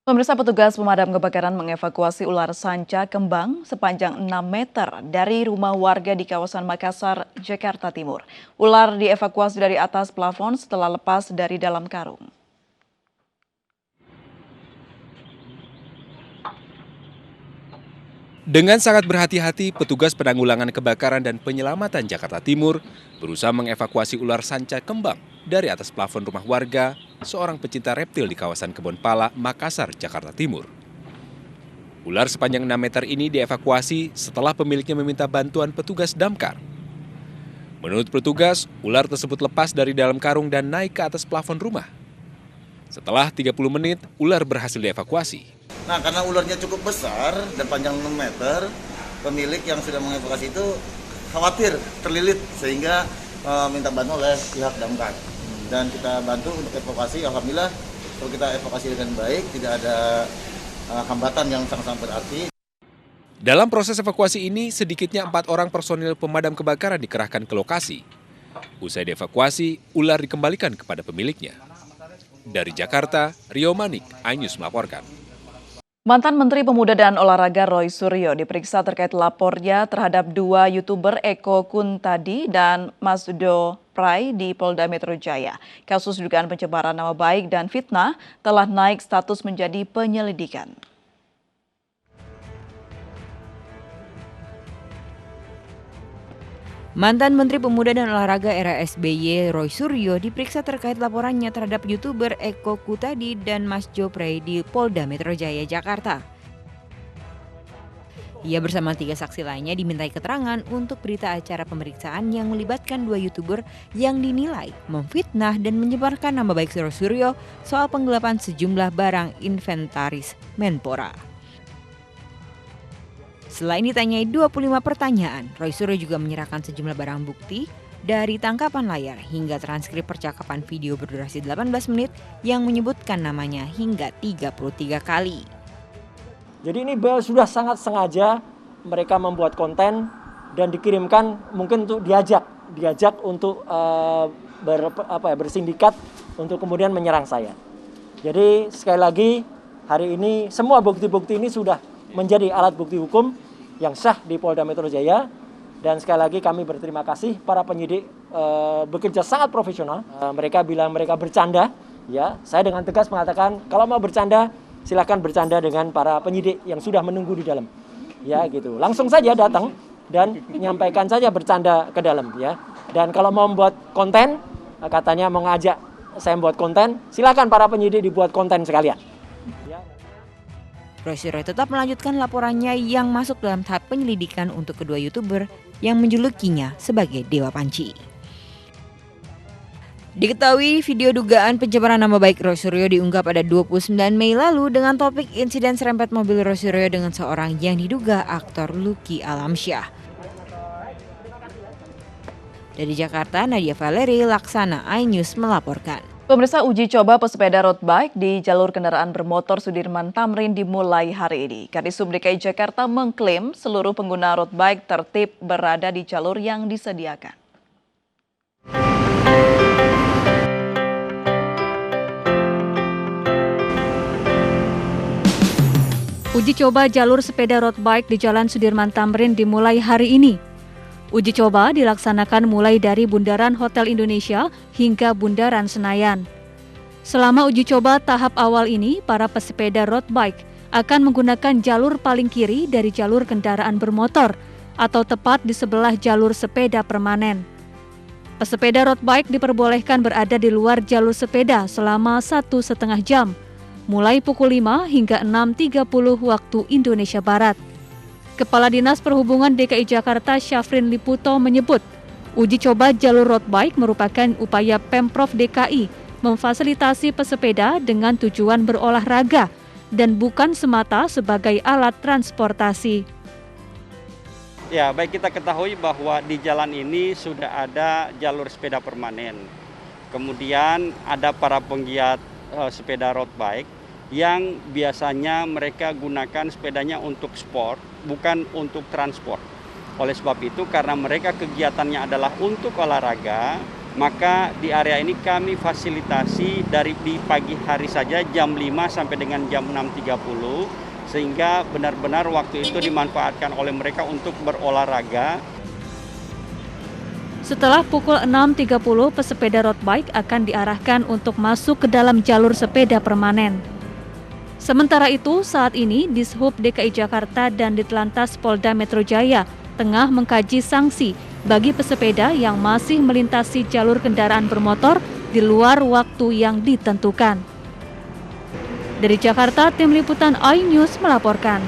Pemirsa, petugas pemadam kebakaran mengevakuasi ular sanca kembang sepanjang 6 meter dari rumah warga di kawasan Makassar, Jakarta Timur. Ular dievakuasi dari atas plafon setelah lepas dari dalam karung. Dengan sangat berhati-hati, petugas penanggulangan kebakaran dan penyelamatan Jakarta Timur berusaha mengevakuasi ular sanca kembang dari atas plafon rumah warga, seorang pecinta reptil di kawasan Kebon Pala, Makassar, Jakarta Timur. Ular sepanjang 6 meter ini dievakuasi setelah pemiliknya meminta bantuan petugas damkar. Menurut petugas, ular tersebut lepas dari dalam karung dan naik ke atas plafon rumah. Setelah 30 menit, ular berhasil dievakuasi. Nah, karena ularnya cukup besar dan panjang 6 meter, pemilik yang sudah mengevakuasi itu khawatir terlilit sehingga minta bantuan oleh pihak damkar. Dan kita bantu untuk evakuasi, alhamdulillah kalau kita evakuasi dengan baik, tidak ada hambatan yang sangat-sangat berarti. Dalam proses evakuasi ini, sedikitnya 4 orang personil pemadam kebakaran dikerahkan ke lokasi. Usai dievakuasi, ular dikembalikan kepada pemiliknya. Dari Jakarta, Rio Manik, iNews melaporkan. Mantan Menteri Pemuda dan Olahraga Roy Suryo diperiksa terkait lapornya terhadap 2 YouTuber Eko Kuntadi dan Masdo Prai di Polda Metro Jaya. Kasus dugaan pencemaran nama baik dan fitnah telah naik status menjadi penyelidikan. Mantan Menteri Pemuda dan Olahraga era SBY Roy Suryo diperiksa terkait laporannya terhadap YouTuber Eko Kuntadi dan Mas Joprey di Polda Metro Jaya, Jakarta. Ia bersama 3 saksi lainnya dimintai keterangan untuk berita acara pemeriksaan yang melibatkan 2 YouTuber yang dinilai memfitnah dan menyebarkan nama baik Roy Suryo soal penggelapan sejumlah barang inventaris Menpora. Selain ditanyai 25 pertanyaan, Roy Suryo juga menyerahkan sejumlah barang bukti dari tangkapan layar hingga transkrip percakapan video berdurasi 18 menit yang menyebutkan namanya hingga 33 kali. Jadi ini sudah sangat sengaja mereka membuat konten dan dikirimkan mungkin untuk diajak untuk bersindikat untuk kemudian menyerang saya. Jadi sekali lagi hari ini semua bukti-bukti ini sudah menjadi alat bukti hukum yang sah di Polda Metro Jaya, dan sekali lagi kami berterima kasih para penyidik bekerja sangat profesional. Mereka bilang mereka bercanda, ya saya dengan tegas mengatakan kalau mau bercanda silakan bercanda dengan para penyidik yang sudah menunggu di dalam, ya gitu. Langsung saja datang dan menyampaikan saja bercanda ke dalam, ya. Dan kalau mau membuat konten, katanya mau ngajak saya membuat konten, silakan para penyidik dibuat konten sekalian. Roy Suryo tetap melanjutkan laporannya yang masuk dalam tahap penyelidikan untuk kedua YouTuber yang menjulukinya sebagai Dewa Panci. Diketahui video dugaan pencemaran nama baik Roy Suryo diunggah pada 29 Mei lalu dengan topik insiden serempet mobil Roy Suryo dengan seorang yang diduga aktor Lucky Alamsyah. Dari Jakarta, Nadia Valeri, Laksana, iNews melaporkan. Pemirsa, uji coba pesepeda road bike di jalur kendaraan bermotor Sudirman Tamrin dimulai hari ini. Kadisub DKI Jakarta mengklaim seluruh pengguna road bike tertib berada di jalur yang disediakan. Uji coba jalur sepeda road bike di Jalan Sudirman Tamrin dimulai hari ini. Uji coba dilaksanakan mulai dari Bundaran Hotel Indonesia hingga Bundaran Senayan. Selama uji coba tahap awal ini, para pesepeda road bike akan menggunakan jalur paling kiri dari jalur kendaraan bermotor atau tepat di sebelah jalur sepeda permanen. Pesepeda road bike diperbolehkan berada di luar jalur sepeda selama 1,5 jam, mulai pukul 5 hingga 6.30 waktu Indonesia Barat. Kepala Dinas Perhubungan DKI Jakarta Syafrin Liputo menyebut, uji coba jalur road bike merupakan upaya Pemprov DKI memfasilitasi pesepeda dengan tujuan berolahraga dan bukan semata sebagai alat transportasi. Ya, baik, kita ketahui bahwa di jalan ini sudah ada jalur sepeda permanen. Kemudian ada para penggiat sepeda road bike yang biasanya mereka gunakan sepedanya untuk sport, bukan untuk transport. Oleh sebab itu, karena mereka kegiatannya adalah untuk olahraga, Maka di area ini kami fasilitasi dari di pagi hari saja jam 5 sampai dengan jam 6.30 sehingga benar-benar waktu itu dimanfaatkan oleh mereka untuk berolahraga. Setelah pukul 6.30, pesepeda road bike akan diarahkan untuk masuk ke dalam jalur sepeda permanen. Sementara itu, saat ini Dishub DKI Jakarta dan Ditlantas Polda Metro Jaya tengah mengkaji sanksi bagi pesepeda yang masih melintasi jalur kendaraan bermotor di luar waktu yang ditentukan. Dari Jakarta, tim liputan iNews melaporkan.